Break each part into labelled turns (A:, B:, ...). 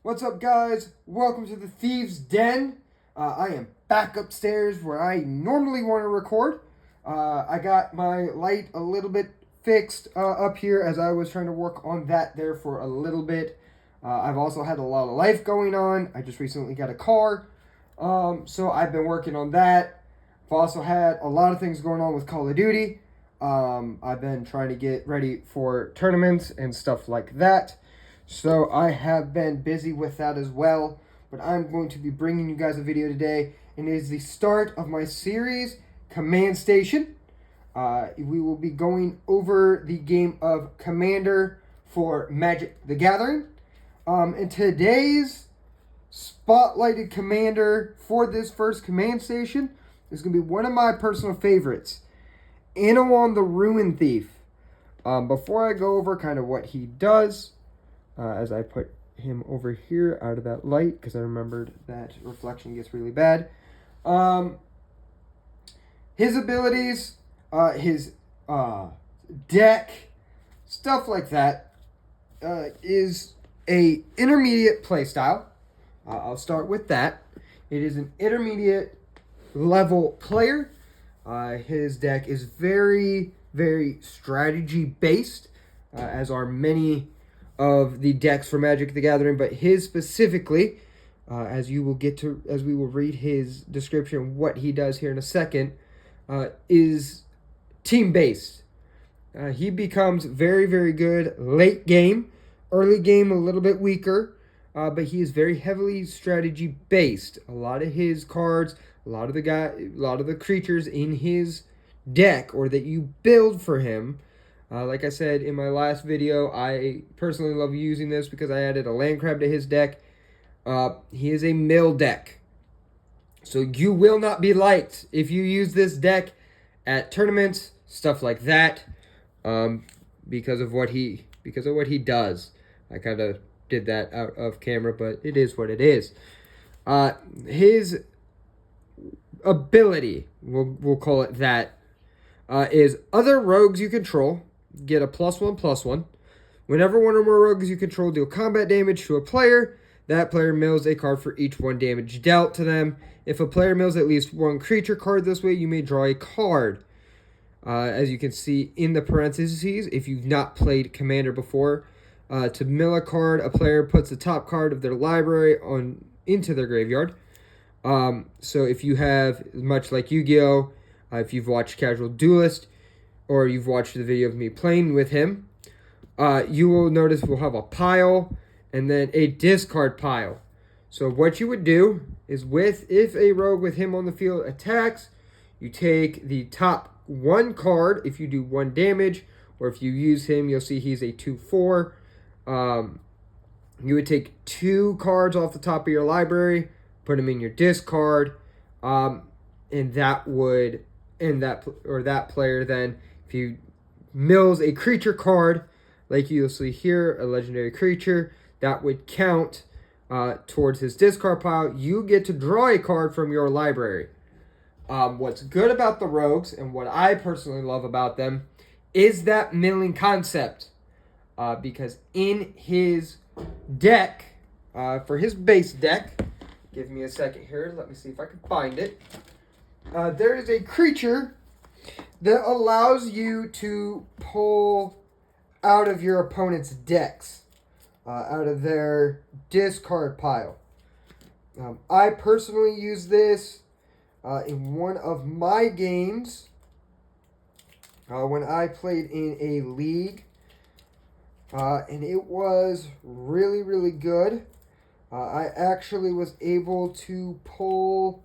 A: What's up, guys? Welcome to the Thieves Den. I am back upstairs where I normally want to record. I got my light a little bit fixed up here as I was trying to work on that there for a little bit. I've also had a lot of life going on. I just recently got a car, so I've been working on that. I've also had a lot of things going on with Call of Duty. I've been trying to get ready for tournaments and stuff like that. So I have been busy with that as well, but I'm going to be bringing you guys a video today, and it is the start of my series, Command Station. We will be going over the game of Commander for Magic the Gathering. And today's spotlighted commander for this first Command Station is going to be one of my personal favorites, Anawan the Ruin Thief. Before I go over kind of what he does, as I put him over here out of that light, because I remembered that reflection gets really bad. His abilities, his deck, stuff like that, is a intermediate playstyle. I'll start with that. It is an intermediate level player. His deck is very, very strategy based, as are many of the decks for Magic the Gathering, but his specifically, as we will read his description, what he does here in a second, is team-based. He becomes very, very good late game. Early game, a little bit weaker, but he is very heavily strategy-based. A lot of his cards, a lot of the creatures in his deck, or that you build for him, like I said in my last video, I personally love using this because I added a land crab to his deck. He is a mill deck, so you will not be liked if you use this deck at tournaments, stuff like that, because of what he does. I kind of did that out of camera, but it is what it is. His ability, we'll call it that, is other rogues you control get a +1/+1. Whenever one or more rogues you control deal combat damage to a player, that player mills a card for each 1 damage dealt to them. If a player mills at least 1 creature card this way, you may draw a card. As you can see in the parentheses, if you've not played Commander before, to mill a card, a player puts the top card of their library into their graveyard. So if you have, much like Yu-Gi-Oh!, if you've watched Casual Duelist, or you've watched the video of me playing with him, you will notice we'll have a pile and then a discard pile. So what you would do is, if a rogue with him on the field attacks, you take the top 1 card if you do 1 damage, or if you use him, you'll see he's a 2/4. You would take 2 cards off the top of your library, put them in your discard, and that would that player then, if he mills a creature card, like you'll see here, a legendary creature, that would count towards his discard pile. You get to draw a card from your library. What's good about the rogues, and what I personally love about them, is that milling concept. Because in his deck, for his base deck, give me a second here, let me see if I can find it. There is a creature that allows you to pull out of your opponent's decks, out of their discard pile. I personally use this in one of my games when I played in a league, and it was really, really good. I actually was able to pull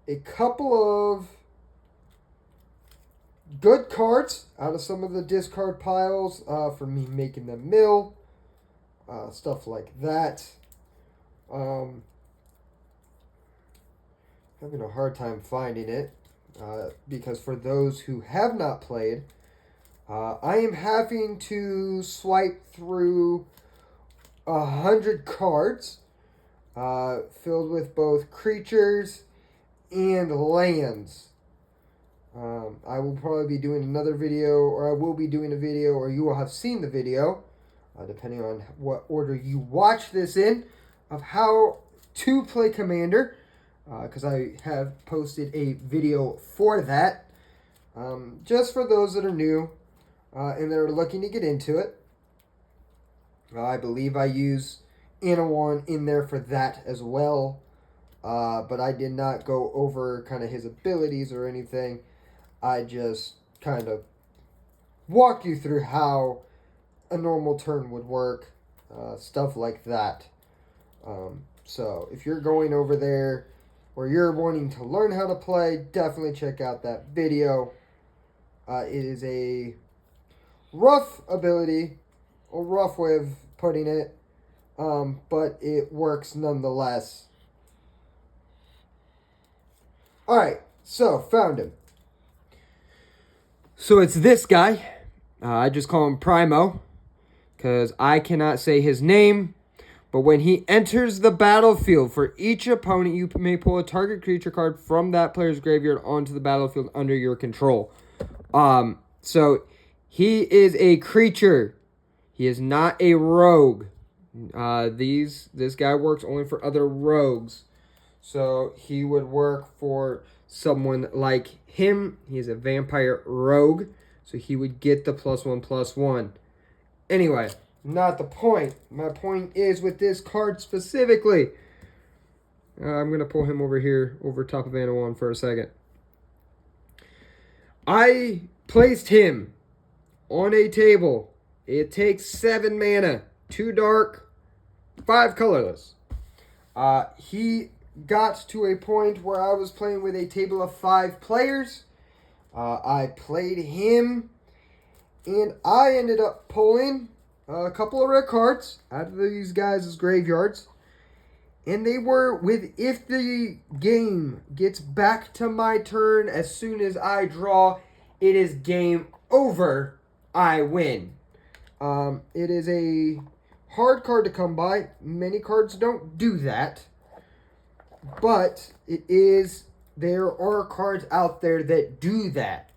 A: a couple of good cards out of some of the discard piles for me making them mill, stuff like that. Having a hard time finding it, because for those who have not played, I am having to swipe through 100 cards filled with both creatures and lands. I will probably be doing another video, or I will be doing a video, or you will have seen the video depending on what order you watch this in, of how to play Commander, because I have posted a video for that. Just for those that are new and that are looking to get into it. I believe I use Anawan in there for that as well. But I did not go over kind of his abilities or anything. I just kind of walked you through how a normal turn would work, stuff like that. So if you're going over there or you're wanting to learn how to play, definitely check out that video. It is a rough ability, a rough way of putting it, but it works nonetheless. Alright, so found him. So it's this guy. I just call him Primo because I cannot say his name. But when he enters the battlefield, for each opponent, you may pull a target creature card from that player's graveyard onto the battlefield under your control. So he is a creature. He is not a rogue. This guy works only for other rogues. So he would work for someone like him. He is a vampire rogue. So he would get the +1/+1. Anyway, not the point. My point is with this card specifically. I'm going to pull him over here over top of Anawan for a second. I placed him on a table. It takes 7 mana, 2 dark, 5 colorless. He got to a point where I was playing with a table of 5 players. I played him, and I ended up pulling a couple of red cards out of these guys' graveyards. And they were if the game gets back to my turn as soon as I draw, it is game over. I win. It is a hard card to come by. Many cards don't do that. But there are cards out there that do that.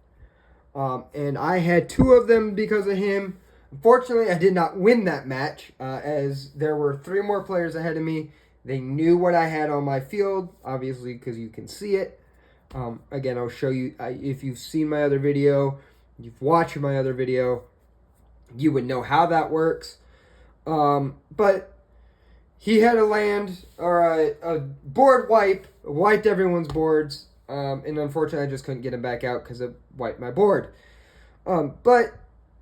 A: And I had 2 of them because of him. Unfortunately, I did not win that match, as there were 3 more players ahead of me. They knew what I had on my field, obviously, because you can see it. Again, I'll show you. If you've seen my other video, you've watched my other video, you would know how that works. But he had a land, or a board wipe, wiped everyone's boards, and unfortunately I just couldn't get him back out because it wiped my board. But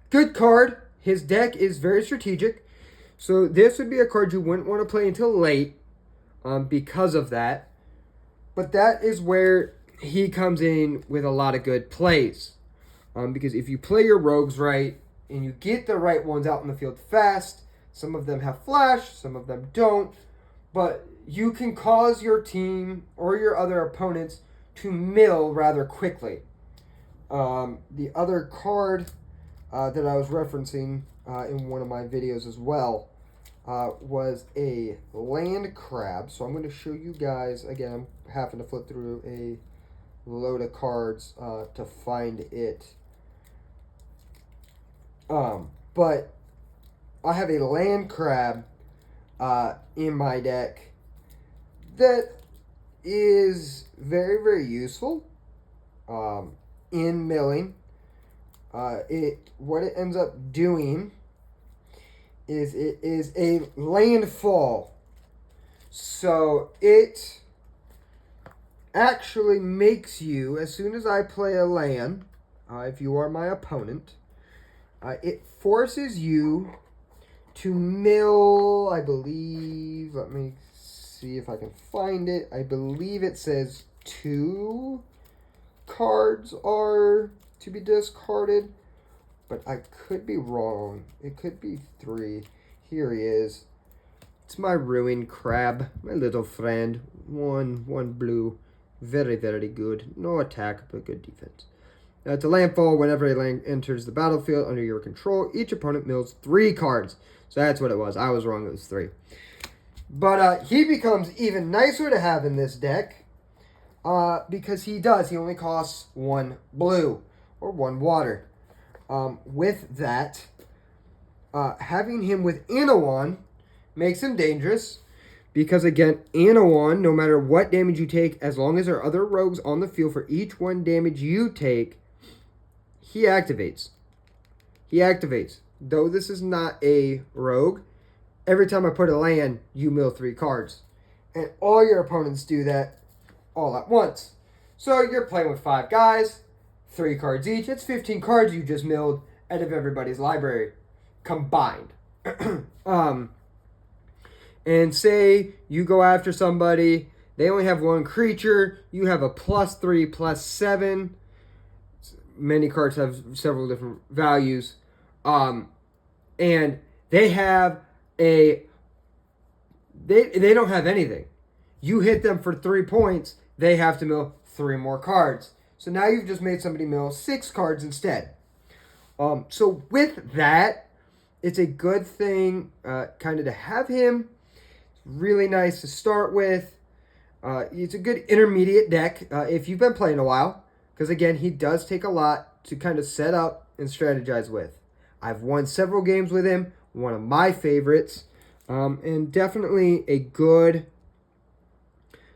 A: good card. His deck is very strategic, so this would be a card you wouldn't want to play until late, because of that. But that is where he comes in with a lot of good plays, because if you play your rogues right, and you get the right ones out in the field fast, some of them have flash, some of them don't, but you can cause your team or your other opponents to mill rather quickly. The other card that I was referencing in one of my videos as well was a land crab. So I'm going to show you guys, again, I'm having to flip through a load of cards to find it. But I have a land crab in my deck that is very, very useful in milling. What it ends up doing is it is a landfall. So it actually makes you, as soon as I play a land, if you are my opponent, it forces you to mill, I believe, let me see if I can find it. I believe it says 2 cards are to be discarded, but I could be wrong. It could be 3. Here he is. It's my ruined crab, my little friend. One blue. Very, very good. No attack, but good defense. It's a landfall. Whenever a land enters the battlefield under your control, each opponent mills 3 cards. So that's what it was. I was wrong. It was 3. But he becomes even nicer to have in this deck because he only costs 1 blue or 1 water. With that, Having him with Anawan makes him dangerous. Because again, Anawan, no matter what damage you take, as long as there are other rogues on the field for each one damage you take, he activates. He activates. Though this is not a rogue, every time I put a land, you mill 3 cards. And all your opponents do that all at once. So you're playing with 5 guys, 3 cards each. It's 15 cards you just milled out of everybody's library combined. And say you go after somebody, they only have 1 creature, you have a +3, +7. Many cards have several different values. And they have they don't have anything. You hit them for 3 points, they have to mill 3 more cards. So now you've just made somebody mill 6 cards instead. So with that, it's a good thing kind of to have him. Really nice to start with. It's a good intermediate deck if you've been playing a while. Because again, he does take a lot to kind of set up and strategize with. I've won several games with him. One of my favorites. And definitely a good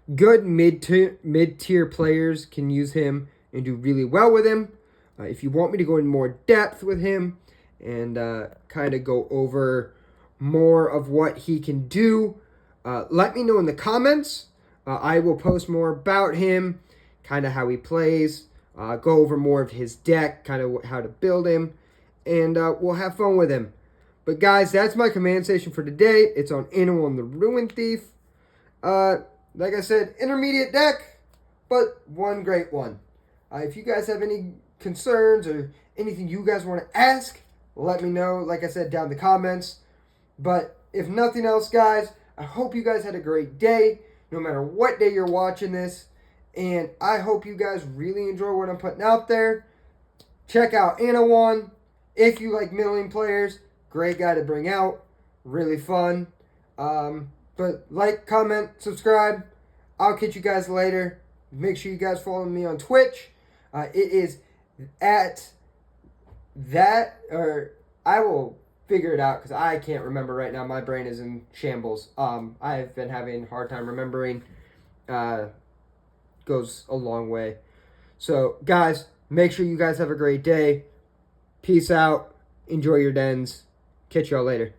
A: mid-tier players can use him and do really well with him. If you want me to go in more depth with him and kind of go over more of what he can do, let me know in the comments. I will post more about him, kind of how he plays, go over more of his deck, kind of how to build him, and we'll have fun with him. But guys, that's my command station for today. It's on Anawan the Ruin Thief. Like I said, intermediate deck, but one great one. If you guys have any concerns or anything you guys want to ask, let me know, like I said, down in the comments. But if nothing else, guys, I hope you guys had a great day, no matter what day you're watching this. And I hope you guys really enjoy what I'm putting out there. Check out Anawan. If you like milling players, great guy to bring out. Really fun. But like, comment, subscribe. I'll catch you guys later. Make sure you guys follow me on Twitch. It is at that, or I will figure it out because I can't remember right now. My brain is in shambles. I've been having a hard time remembering. Goes a long way. So, guys, make sure you guys have a great day. Peace out. Enjoy your dens. Catch y'all later.